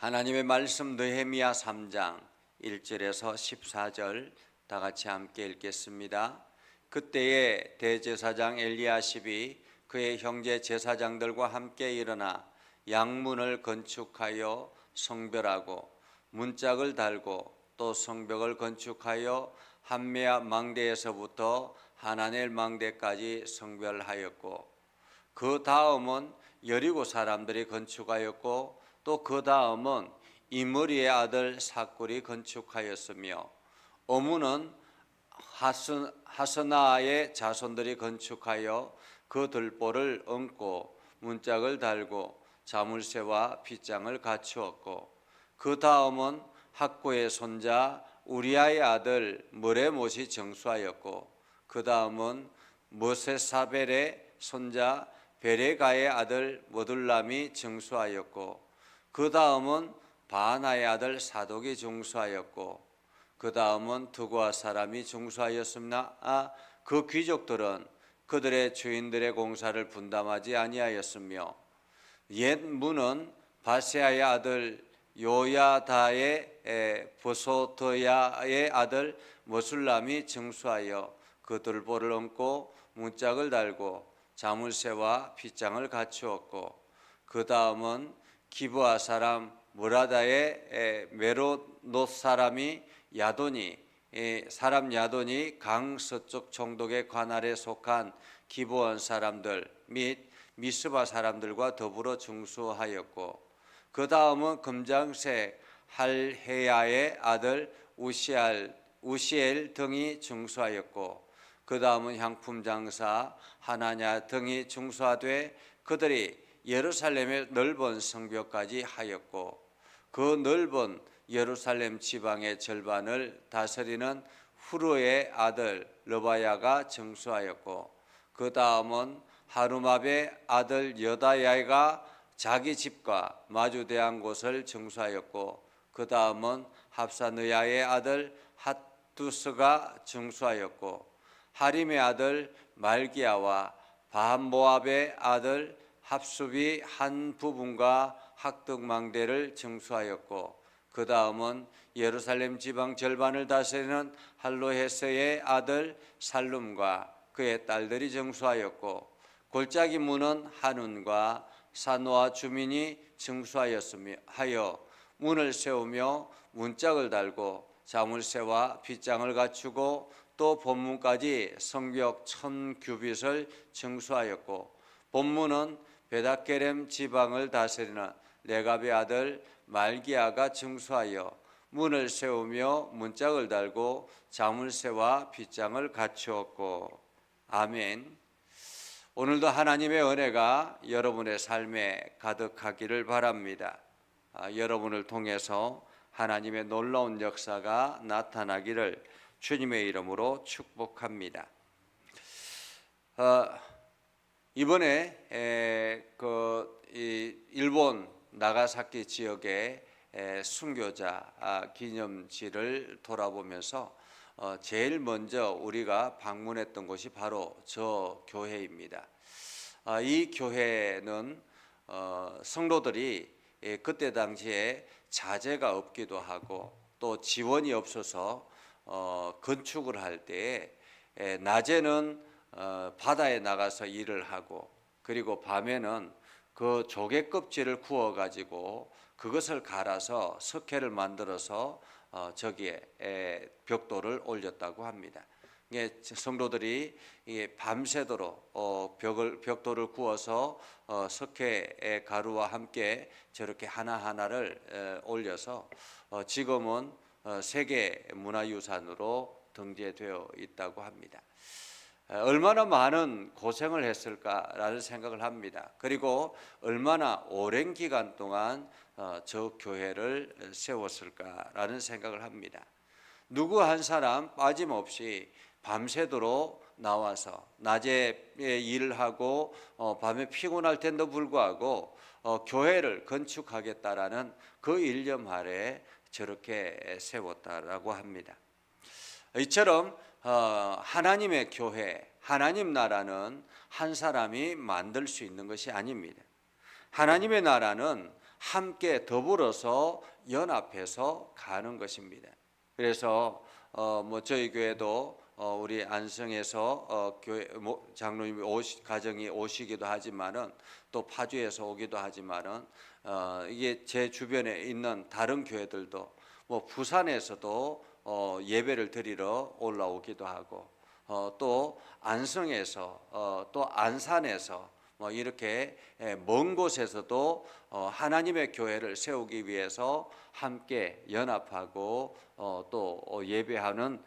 하나님의 말씀 느헤미야 3장 1절에서 14절 다 같이 함께 읽겠습니다. 그때에 대제사장 엘리야십이 그의 형제 제사장들과 함께 일어나 양문을 건축하여 성별하고 문짝을 달고 또 성벽을 건축하여 한메아 망대에서부터 하나넬 망대까지 성별하였고, 그 다음은 여리고 사람들이 건축하였고, 또 그 다음은 이므리의 아들 삭굴이 건축하였으며, 어문은 하스나의 자손들이 건축하여 그 들보를 얹고 문짝을 달고 자물쇠와 빗장을 갖추었고, 그 다음은 학구의 손자 우리아의 아들 머레못이 정수하였고, 그 다음은 머세사벨의 손자 베레가의 아들 머둘람이 정수하였고, 그 다음은 바하나의 아들 사독이 중수하였고, 그 다음은 드고아 사람이 중수하였으나 그 귀족들은 그들의 주인들의 공사를 분담하지 아니하였으며, 옛 문은 바세아의 아들 요야다의 보소드야의 아들 머술람이 정수하여 그 들보를 얹고 문짝을 달고 자물쇠와 빗장을 갖추었고, 그 다음은 기브아 사람 무라다의 메로노 사람이 야돈이 강 서쪽 총독의 관할에 속한 기브온 사람들 및 미스바 사람들과 더불어 중수하였고, 그 다음은 금장색 할헤야의 아들 우시엘 등이 중수하였고, 그 다음은 향품 장사 하나냐 등이 중수하되 그들이 예루살렘의 넓은 성벽까지 하였고, 그 넓은 예루살렘 지방의 절반을 다스리는 후르의 아들 르바야가 정수하였고, 그 다음은 하루마베의 아들 여다야가 자기 집과 마주대한 곳을 정수하였고, 그 다음은 합사느야의 아들 핫두스가 정수하였고, 하림의 아들 말기야와 바한모압의 아들 합숲이 한 부분과 학덕망대를 정수하였고, 그 다음은 예루살렘 지방 절반을 다스리는 할로헤스의 아들 살룸과 그의 딸들이 정수하였고, 골짜기 문은 한운과 사노아 주민이 정수하여 문을 세우며 문짝을 달고 자물쇠와 빗장을 갖추고, 또 본문까지 성벽 1000규빗을 정수하였고, 본문은 베다게렘 지방을 다스리는 레갑의 아들 말기야가 정수하여 문을 세우며 문짝을 달고 자물쇠와 빗장을 갖추었고. 아멘. 오늘도 하나님의 은혜가 여러분의 삶에 가득하기를 바랍니다. 여러분을 통해서 하나님의 놀라운 역사가 나타나기를 주님의 이름으로 축복합니다. 이번에 일본 나가사키 지역의 순교자 기념지를 돌아보면서 제일 먼저 우리가 방문했던 곳이 바로 저 교회입니다. 이 교회는 성도들이 그때 당시에 자재가 없기도 하고 또 지원이 없어서 건축을 할 때에 낮에는 바다에 나가서 일을 하고, 그리고 밤에는 그 조개 껍질을 구워 가지고 그것을 갈아서 석회를 만들어서 저기에 벽돌을 올렸다고 합니다. 성도들이 밤새도록 벽돌을 구워서 석회 가루와 함께 저렇게 하나하나를 올려서 지금은 세계 문화유산으로 등재되어 있다고 합니다. 얼마나 많은 고생을 했을까라는 생각을 합니다. 그리고 얼마나 오랜 기간 동안 저 교회를 세웠을까라는 생각을 합니다. 누구 한 사람 빠짐없이 밤새도록 나와서 낮에 일을 하고 밤에 피곤할 텐데도 불구하고 교회를 건축하겠다라는 그 일념 아래 저렇게 세웠다라고 합니다. 이처럼 하나님의 교회, 하나님 나라는 한 사람이 만들 수 있는 것이 아닙니다. 하나님의 나라는 함께 더불어서 연합해서 가는 것입니다. 그래서 저희 교회도 우리 안성에서 교회 장로님 가정이 오시기도 하지만은 또 파주에서 오기도 하지만은 이게 제 주변에 있는 다른 교회들도 부산에서도 예배를 드리러 올라오기도 하고 또 안성에서 또 안산에서 이렇게 먼 곳에서도 하나님의 교회를 세우기 위해서 함께 연합하고 또 예배하는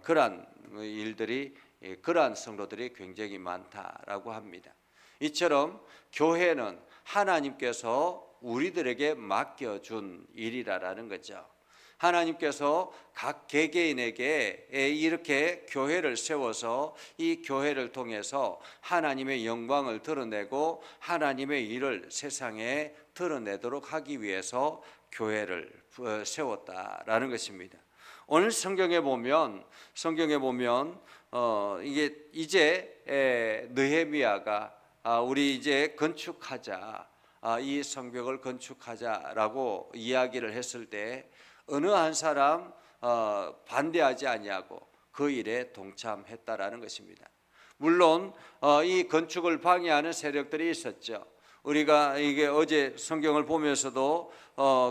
그러한 일들이 그러한 성도들이 굉장히 많다라고 합니다. 이처럼 교회는 하나님께서 우리들에게 맡겨준 일이라는 거죠. 하나님께서 각 개개인에게 이렇게 교회를 세워서 이 교회를 통해서 하나님의 영광을 드러내고 하나님의 일을 세상에 드러내도록 하기 위해서 교회를 세웠다라는 것입니다. 오늘 성경에 보면 이게 이제 느헤미야가 우리 이제 건축하자, 이 성벽을 건축하자라고 이야기를 했을 때 어느 한 사람 반대하지 아니하고 그 일에 동참했다라는 것입니다. 물론 이 건축을 방해하는 세력들이 있었죠. 우리가 이게 어제 성경을 보면서도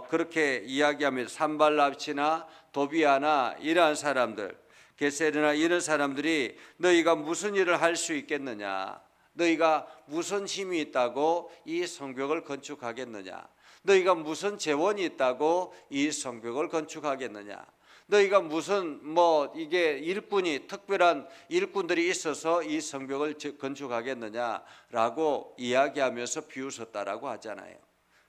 그렇게 이야기합니다. 산발랍시나 도비아나 이러한 사람들, 게세르나 이런 사람들이 너희가 무슨 일을 할 수 있겠느냐, 너희가 무슨 힘이 있다고 이 성벽을 건축하겠느냐, 너희가 무슨 재원이 있다고 이 성벽을 건축하겠느냐, 너희가 무슨 이게 일꾼이 특별한 일꾼들이 있어서 이 성벽을 건축하겠느냐라고 이야기하면서 비웃었다라고 하잖아요.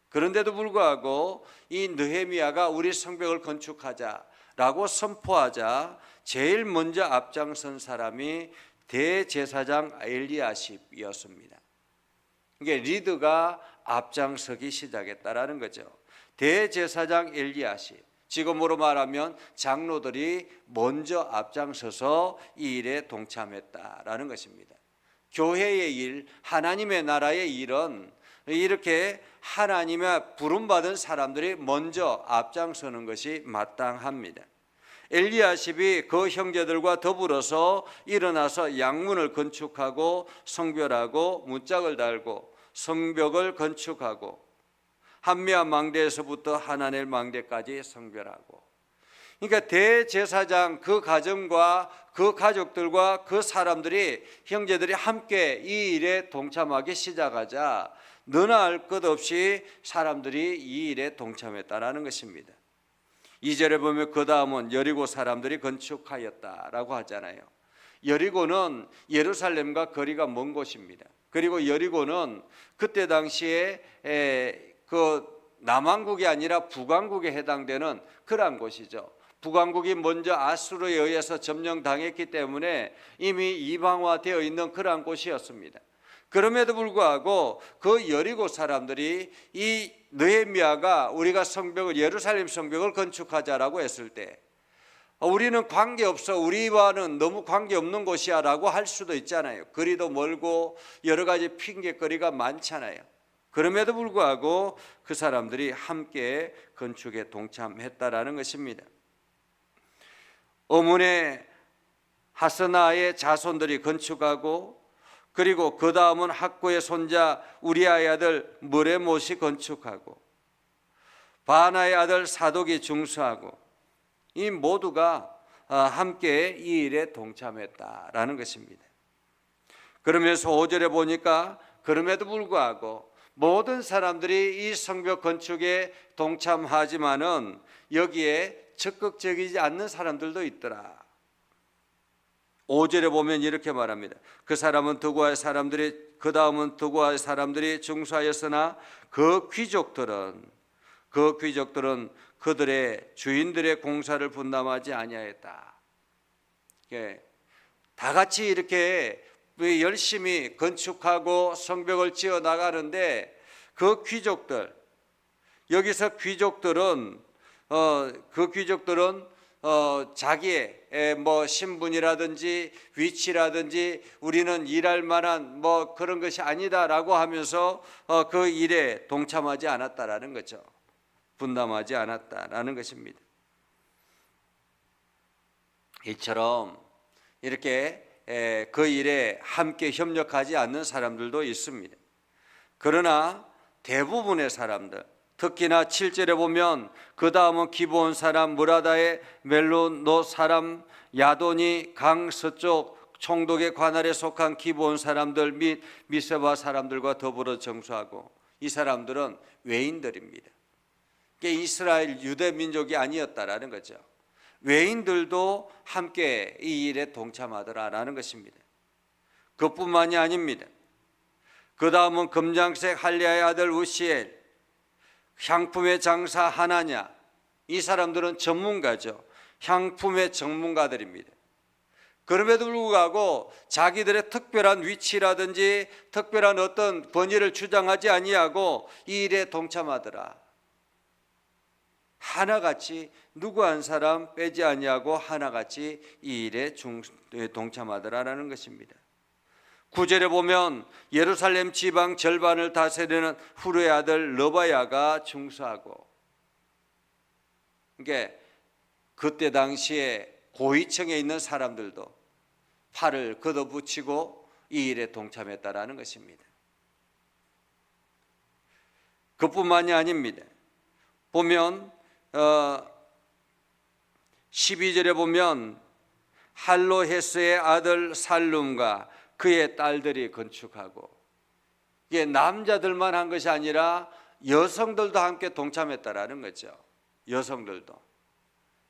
그런데도 불구하고 이 느헤미야가 우리 성벽을 건축하자라고 선포하자 제일 먼저 앞장선 사람이 대제사장 엘리야십이었습니다. 이게 리더가 앞장서기 시작했다라는 거죠. 대제사장 엘리야십, 지금으로 말하면 장로들이 먼저 앞장서서 이 일에 동참했다라는 것입니다. 교회의 일, 하나님의 나라의 일은 이렇게 하나님의 부름받은 사람들이 먼저 앞장서는 것이 마땅합니다. 엘리야십이 그 형제들과 더불어서 일어나서 양문을 건축하고 성별하고 문짝을 달고 성벽을 건축하고 한미아 망대에서부터 하나넬 망대까지 성별하고, 그러니까 대제사장 그 가정과 그 가족들과 그 사람들이 형제들이 함께 이 일에 동참하기 시작하자 너나 할 것 없이 사람들이 이 일에 동참했다라는 것입니다. 2절에 보면 그 다음은 여리고 사람들이 건축하였다라고 하잖아요. 여리고는 예루살렘과 거리가 먼 곳입니다. 그리고 여리고는 그때 당시에 그 남왕국이 아니라 북왕국에 해당되는 그러한 곳이죠. 북왕국이 먼저 아수르에 의해서 점령당했기 때문에 이미 이방화되어 있는 그러한 곳이었습니다. 그럼에도 불구하고 그 여리고 사람들이 이 느헤미야가 우리가 성벽을 예루살렘 성벽을 건축하자라고 했을 때 우리는 관계없어, 우리와는 너무 관계없는 곳이야 라고 할 수도 있잖아요. 거리도 멀고 여러 가지 핑계거리가 많잖아요. 그럼에도 불구하고 그 사람들이 함께 건축에 동참했다라는 것입니다. 어문의 하스나의 자손들이 건축하고, 그리고 그 다음은 학구의 손자 우리아의 아들 무레못이 건축하고, 바나의 아들 사독이 중수하고, 이 모두가 함께 이 일에 동참했다라는 것입니다. 그러면서 5절에 보니까 그럼에도 불구하고 모든 사람들이 이 성벽 건축에 동참하지만은 여기에 적극적이지 않는 사람들도 있더라. 5절에 보면 이렇게 말합니다. 그 사람은 드고아의 사람들이, 그 다음은 드고아의 사람들이 중수하였으나 그 귀족들은 그들의 주인들의 공사를 분담하지 아니하였다. 다 같이 이렇게 열심히 건축하고 성벽을 지어 나가는데 그 귀족들, 여기서 귀족들은 자기의 뭐 신분이라든지 위치라든지 우리는 일할 만한 뭐 그런 것이 아니다라고 하면서 그 일에 동참하지 않았다라는 거죠. 분담하지 않았다라는 것입니다. 이처럼 이렇게 그 일에 함께 협력하지 않는 사람들도 있습니다. 그러나 대부분의 사람들, 특히나 7절에 보면 그 다음은 기브온 사람 무라다의 멜로노 사람 야돈이 강 서쪽 총독의 관할에 속한 기브온 사람들 및 미세바 사람들과 더불어 정수하고, 이 사람들은 외인들입니다. 이게 이스라엘 유대 민족이 아니었다라는 거죠. 외인들도 함께 이 일에 동참하더라라는 것입니다. 그뿐만이 아닙니다. 그 다음은 금장색 할리아의 아들 우시엘, 향품의 장사 하나냐, 이 사람들은 전문가죠. 향품의 전문가들입니다. 그럼에도 불구하고 자기들의 특별한 위치라든지 특별한 어떤 권위를 주장하지 아니하고 이 일에 동참하더라. 하나같이 누구 한 사람 빼지 아니하고 하나같이 이 일에 동참하더라라는 것입니다. 9절에 보면 예루살렘 지방 절반을 다스리는 후르의 아들 러바야가 중수하고, 그러니까 그때 당시에 고위층에 있는 사람들도 팔을 걷어붙이고 이 일에 동참했다라는 것입니다. 그뿐만이 아닙니다. 보면 12절에 보면 할로헤스의 아들 살룸과 그의 딸들이 건축하고, 이게 남자들만 한 것이 아니라 여성들도 함께 동참했다라는 거죠.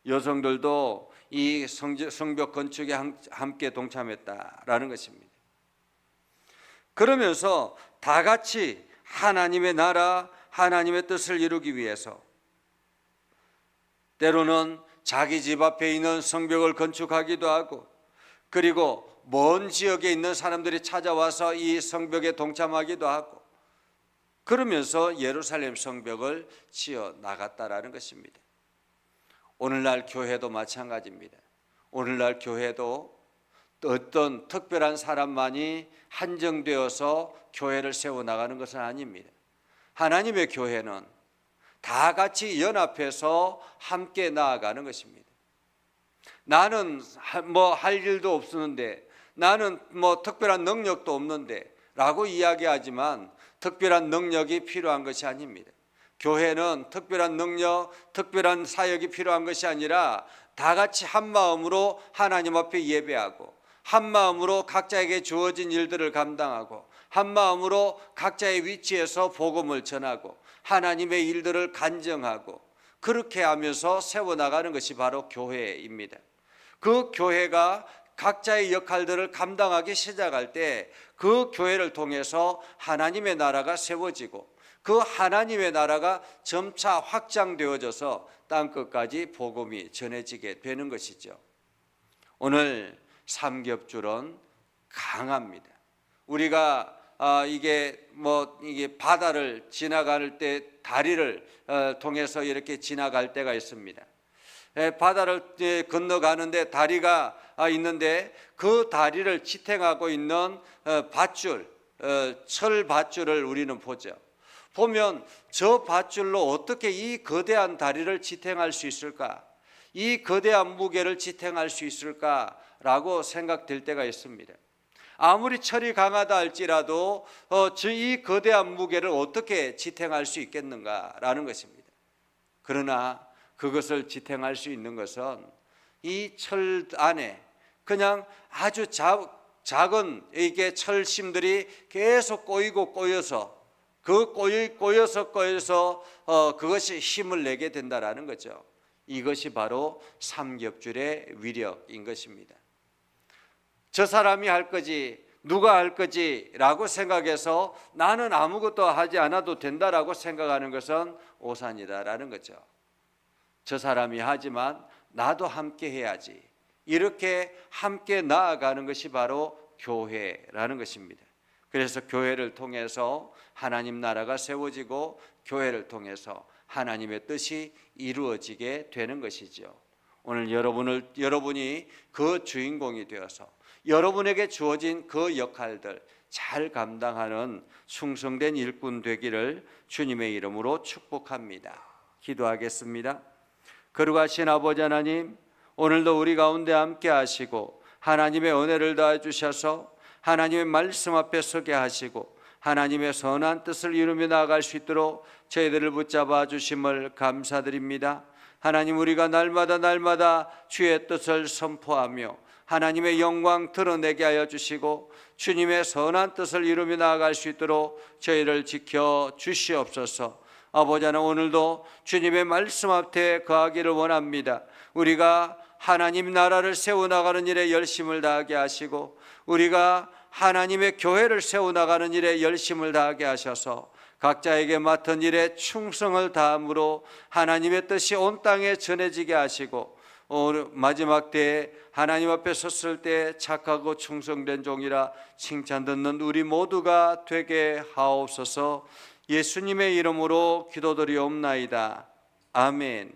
여성들도 이 성벽 건축에 함께 동참했다라는 것입니다. 그러면서 다 같이 하나님의 나라, 하나님의 뜻을 이루기 위해서 때로는 자기 집 앞에 있는 성벽을 건축하기도 하고, 그리고 먼 지역에 있는 사람들이 찾아와서 이 성벽에 동참하기도 하고, 그러면서 예루살렘 성벽을 지어 나갔다라는 것입니다. 오늘날 교회도 마찬가지입니다. 오늘날 교회도 어떤 특별한 사람만이 한정되어서 교회를 세워나가는 것은 아닙니다. 하나님의 교회는 다 같이 연합해서 함께 나아가는 것입니다. 나는 뭐 할 일도 없었는데, 나는 뭐 특별한 능력도 없는데 라고 이야기하지만 특별한 능력이 필요한 것이 아닙니다. 교회는 특별한 능력, 특별한 사역이 필요한 것이 아니라 다 같이 한 마음으로 하나님 앞에 예배하고, 한 마음으로 각자에게 주어진 일들을 감당하고, 한 마음으로 각자의 위치에서 복음을 전하고 하나님의 일들을 간증하고, 그렇게 하면서 세워나가는 것이 바로 교회입니다. 그 교회가 각자의 역할들을 감당하기 시작할 때 그 교회를 통해서 하나님의 나라가 세워지고, 그 하나님의 나라가 점차 확장되어져서 땅끝까지 복음이 전해지게 되는 것이죠. 오늘 삼겹줄은 강합니다. 우리가 이게 바다를 지나갈 때 다리를 통해서 이렇게 지나갈 때가 있습니다. 바다를 건너가는데 다리가 있는데 그 다리를 지탱하고 있는 밧줄, 철 밧줄을 우리는 보죠. 보면 저 밧줄로 어떻게 이 거대한 다리를 지탱할 수 있을까? 이 거대한 무게를 지탱할 수 있을까라고 생각될 때가 있습니다. 아무리 철이 강하다 할지라도 이 거대한 무게를 어떻게 지탱할 수 있겠는가라는 것입니다. 그러나 그것을 지탱할 수 있는 것은 이 철 안에 그냥 아주 작은 이게 철심들이 계속 꼬여서 그것이 힘을 내게 된다라는 거죠. 이것이 바로 삼겹줄의 위력인 것입니다. 저 사람이 할 거지, 누가 할 거지라고 생각해서 나는 아무것도 하지 않아도 된다라고 생각하는 것은 오산이다라는 거죠. 저 사람이 하지만 나도 함께 해야지, 이렇게 함께 나아가는 것이 바로 교회라는 것입니다. 그래서 교회를 통해서 하나님 나라가 세워지고 교회를 통해서 하나님의 뜻이 이루어지게 되는 것이죠. 오늘 여러분이 그 주인공이 되어서 여러분에게 주어진 그 역할들 잘 감당하는 충성된 일꾼 되기를 주님의 이름으로 축복합니다. 기도하겠습니다. 거룩하신 아버지 하나님, 오늘도 우리 가운데 함께 하시고 하나님의 은혜를 더해 주셔서 하나님의 말씀 앞에 서게 하시고 하나님의 선한 뜻을 이루며 나아갈 수 있도록 저희들을 붙잡아 주심을 감사드립니다. 하나님, 우리가 날마다 주의 뜻을 선포하며 하나님의 영광 드러내게 하여 주시고 주님의 선한 뜻을 이루며 나아갈 수 있도록 저희를 지켜 주시옵소서. 아버지 하나님, 오늘도 주님의 말씀 앞에 거하기를 원합니다. 우리가 하나님 나라를 세워나가는 일에 열심을 다하게 하시고 우리가 하나님의 교회를 세워나가는 일에 열심을 다하게 하셔서 각자에게 맡은 일에 충성을 다함으로 하나님의 뜻이 온 땅에 전해지게 하시고 마지막 때에 하나님 앞에 섰을 때 착하고 충성된 종이라 칭찬 듣는 우리 모두가 되게 하옵소서. 예수님의 이름으로 기도드리옵나이다. 아멘.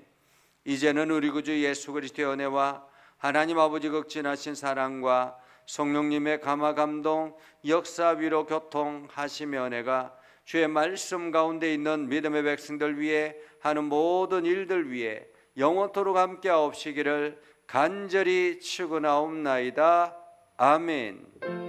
이제는 우리 구주 예수 그리스도의 은혜와 하나님 아버지 극진하신 사랑과 성령님의 감화 감동 역사 위로 교통하시며 은혜가 주의 말씀 가운데 있는 믿음의 백성들 위해 하는 모든 일들 위해 영원토록 함께 하옵시기를 간절히 축원하옵나이다. 아멘.